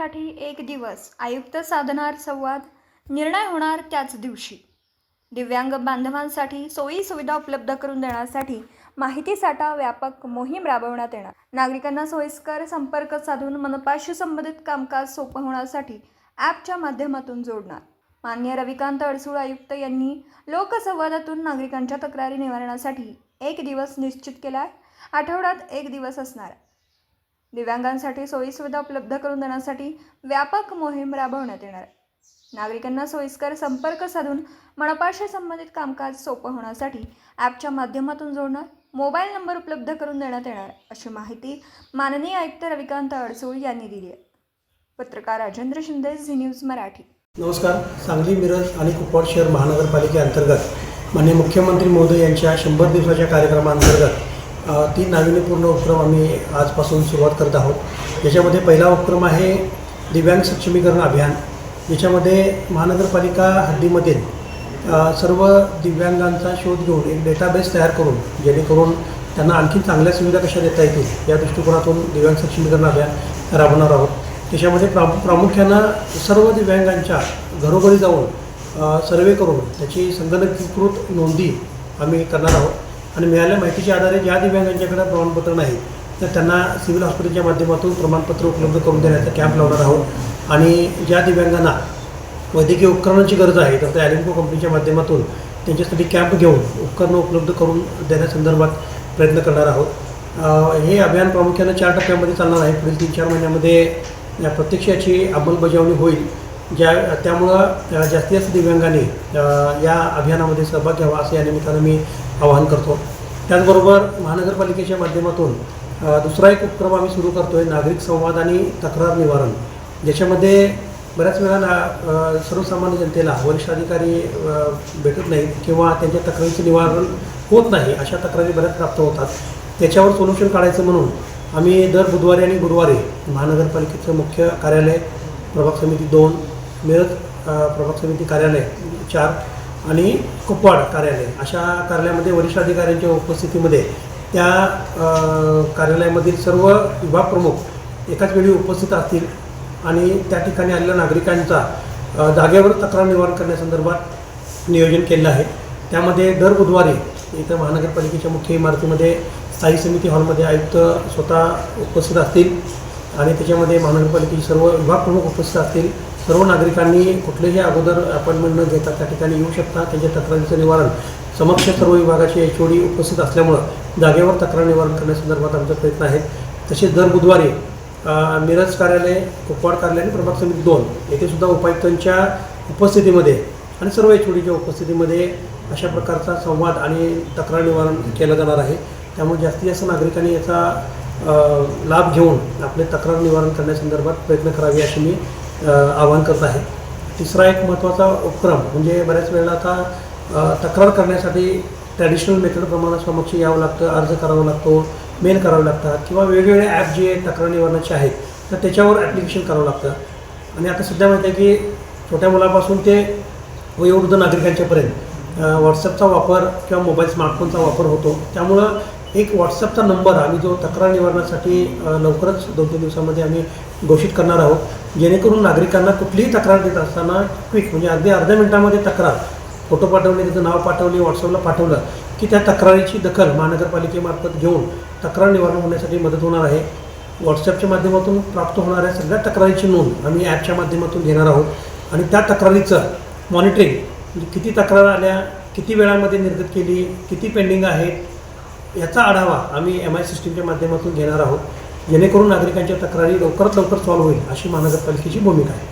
दिव्यांगांसाठी एक दिवस आयुक्त साधणार संवाद, निर्णय होणार त्याच दिवशी। दिव्यांग बांधवांसाठी सोयी सुविधा उपलब्ध करून देण्यासाठी माहिती साठा व्यापक मोहीम राबवण्यात येणार। नागरिकांना सोयीस्कर संपर्क साधून मनपाशी संबंधित कामकाज सोपं होण्यासाठी ॲपच्या माध्यमातून जोडणार। माननीय रविकांत अडसूळ आयुक्त यांनी लोकसंवादातून नागरिकांच्या तक्रारी निवारणासाठी एक दिवस निश्चित केला आहे। आठवड्यात एक दिवस असणार। दिव्यांगांसाठी सोयी सुविधा उपलब्ध करून देण्यासाठी व्यापक मोहीम राबवण्यात येणार आहे। नागरिकांना सोयीस्कर संपर्क साधून मनपाशी संबंधित कामकाज सोपं होण्यासाठी ॲपच्या माध्यमातून जोडणार। मोबाईल नंबर उपलब्ध करून देण्यात येणार अशी माहिती माननीय आयुक्त रविकांत अडसूळ यांनी दिली आहे। पत्रकार राजेंद्र शिंदे, झी न्यूज मराठी। नमस्कार। सांगली, मिरज आणि कुपवाड शहर महानगरपालिकेअंतर्गत माननीय मुख्यमंत्री महोदय यांच्या 100 दिवसाच्या कार्यक्रमाअंतर्गत 3 नाविन्यपूर्ण उपक्रम आम्ही आजपासून सुरुवात करत आहोत। याच्यामध्ये पहिला उपक्रम आहे दिव्यांग सक्षमीकरण अभियान। याच्यामध्ये महानगरपालिका हद्दीमधील सर्व दिव्यांगांचा शोध घेऊन एक डेटाबेस तयार करून जेणेकरून त्यांना आणखी चांगल्या सुविधा कशा देता येतील या दृष्टिकोनातून दिव्यांग सक्षमीकरण अभियान राबवणार आहोत। त्याच्यामध्ये प्रामुख्यानं सर्व दिव्यांगांच्या घरोघरी जाऊन सर्वे करून त्याची संगणकीकृत नोंदी आम्ही करणार आहोत आणि मिळालेल्या माहितीच्या आधारे ज्या दिव्यांगांच्याकडे प्रमाणपत्र नाही तर त्यांना सिव्हिल हॉस्पिटलच्या माध्यमातून प्रमाणपत्र उपलब्ध करून देण्याचा कॅम्प लावणार आहोत। आणि ज्या दिव्यांगांना वैद्यकीय उपकरणांची गरज आहे तर त्या ॲलिम्को कंपनीच्या माध्यमातून त्यांच्यासाठी कॅम्प घेऊन उपकरणं उपलब्ध करून देण्यासंदर्भात प्रयत्न करणार आहोत। हे अभियान प्रामुख्यानं 4 टप्प्यामध्ये चालणार आहे। पुढील 3-4 महिन्यामध्ये प्रत्यक्ष याची अंमलबजावणी होईल, त्यामुळं जास्तीत जास्त दिव्यांगांनी या अभियानामध्ये सहभाग घ्यावा असं या निमित्तानं मी आवाहन करतो। त्याचबरोबर महानगरपालिकेच्या माध्यमातून दुसरा एक उपक्रम आम्ही सुरू करतो आहे नागरिक संवाद आणि तक्रार निवारण, ज्याच्यामध्ये बऱ्याच वेळा सर्वसामान्य जनतेला वरिष्ठ अधिकारी भेटत नाहीत किंवा त्यांच्या तक्रारीचं निवारण होत नाही, अशा तक्रारी बऱ्याच प्राप्त होतात। त्याच्यावर सोल्युशन काढायचं म्हणून आम्ही दर बुधवारी आणि गुरुवारी महानगरपालिकेचं मुख्य कार्यालय प्रभाग समिती 2, मिरज प्रभाग समिती कार्यालय 4 आणि कुपवाड कार्यालय अशा कार्यालयामध्ये वरिष्ठ अधिकाऱ्यांच्या उपस्थितीमध्ये त्या कार्यालयामधील सर्व विभाग प्रमुख एकाच वेळी उपस्थित असतील आणि त्या ठिकाणी आलेल्या नागरिकांचा जागेवर तक्रार निवारण करण्यासंदर्भात नियोजन केलं आहे। त्यामध्ये दर बुधवारी इथं महानगरपालिकेच्या मुख्य इमारतीमध्ये स्थायी समिती हॉलमध्ये आयुक्त स्वतः उपस्थित असतील आणि त्याच्यामध्ये महानगरपालिकेचे सर्व विभाग प्रमुख उपस्थित असतील। सर्व नागरिकांनी कुठलेही अगोदर अपॉइंटमेंट न घेता त्या ठिकाणी येऊ शकता। त्यांच्या तक्रारीचं निवारण समक्ष सर्व विभागाचे HOD उपस्थित असल्यामुळं जागेवर तक्रार निवारण करण्यासंदर्भात आमचा प्रयत्न आहे। तसेच दर बुधवारी मिरज कार्यालय, कुपवाड कार्यालय आणि प्रभाग समिती 2 येथे सुद्धा उपायुक्तांच्या उपस्थितीमध्ये आणि सर्व HODच्या उपस्थितीमध्ये अशा प्रकारचा संवाद आणि तक्रार निवारण केलं जाणार आहे। त्यामुळे जास्तीत जास्त नागरिकांनी याचा लाभ घेऊन आपले तक्रार निवारण करण्यासंदर्भात प्रयत्न करावे असे मी आवाहन करत आहे। तिसरा एक महत्त्वाचा उपक्रम म्हणजे बऱ्याच वेळेला आता तक्रार करण्यासाठी ट्रॅडिशनल मेथडप्रमाणे समक्ष यावं लागतं, अर्ज करावा लागतो, मेल करावे लागतात किंवा वेगवेगळे ॲप जे तक्रार निवारणाचे आहेत तर त्याच्यावर ॲप्लिकेशन करावं लागतं। आणि आता सध्या माहिती आहे की छोट्या मुलापासून ते वयोवृद्ध नागरिकांच्यापर्यंत व्हॉट्सअपचा वापर किंवा मोबाईल स्मार्टफोनचा वापर होतो। त्यामुळं एक व्हॉट्सअपचा नंबर आम्ही जो तक्रार निवारणासाठी लवकरच 2-3 दिवसामध्ये आम्ही घोषित करणार आहोत, जेणेकरून नागरिकांना कुठलीही तक्रार देत असताना क्विक म्हणजे अगदी अर्ध्या मिनिटामध्ये तक्रार फोटो पाठवले, त्याचं नाव पाठवले, व्हॉट्सअपला पाठवलं की त्या तक्रारीची दखल महानगरपालिकेमार्फत घेऊन तक्रार निवारण होण्यासाठी मदत होणार आहे। व्हॉट्सअपच्या माध्यमातून प्राप्त होणाऱ्या सगळ्या तक्रारीची नोंद आम्ही ॲपच्या माध्यमातून घेणार आहोत आणि त्या तक्रारीचं मॉनिटरिंग म्हणजे किती तक्रार आल्या, किती वेळामध्ये निर्गत केली, किती पेंडिंग आहेत याचा आढावा आम्ही MI सिस्टीमच्या माध्यमातून घेणार आहोत, जेणेकरून नागरिकांच्या तक्रारी लवकरात लवकर सॉल्व्ह होईल अशी महानगरपालिकेची भूमिका आहे।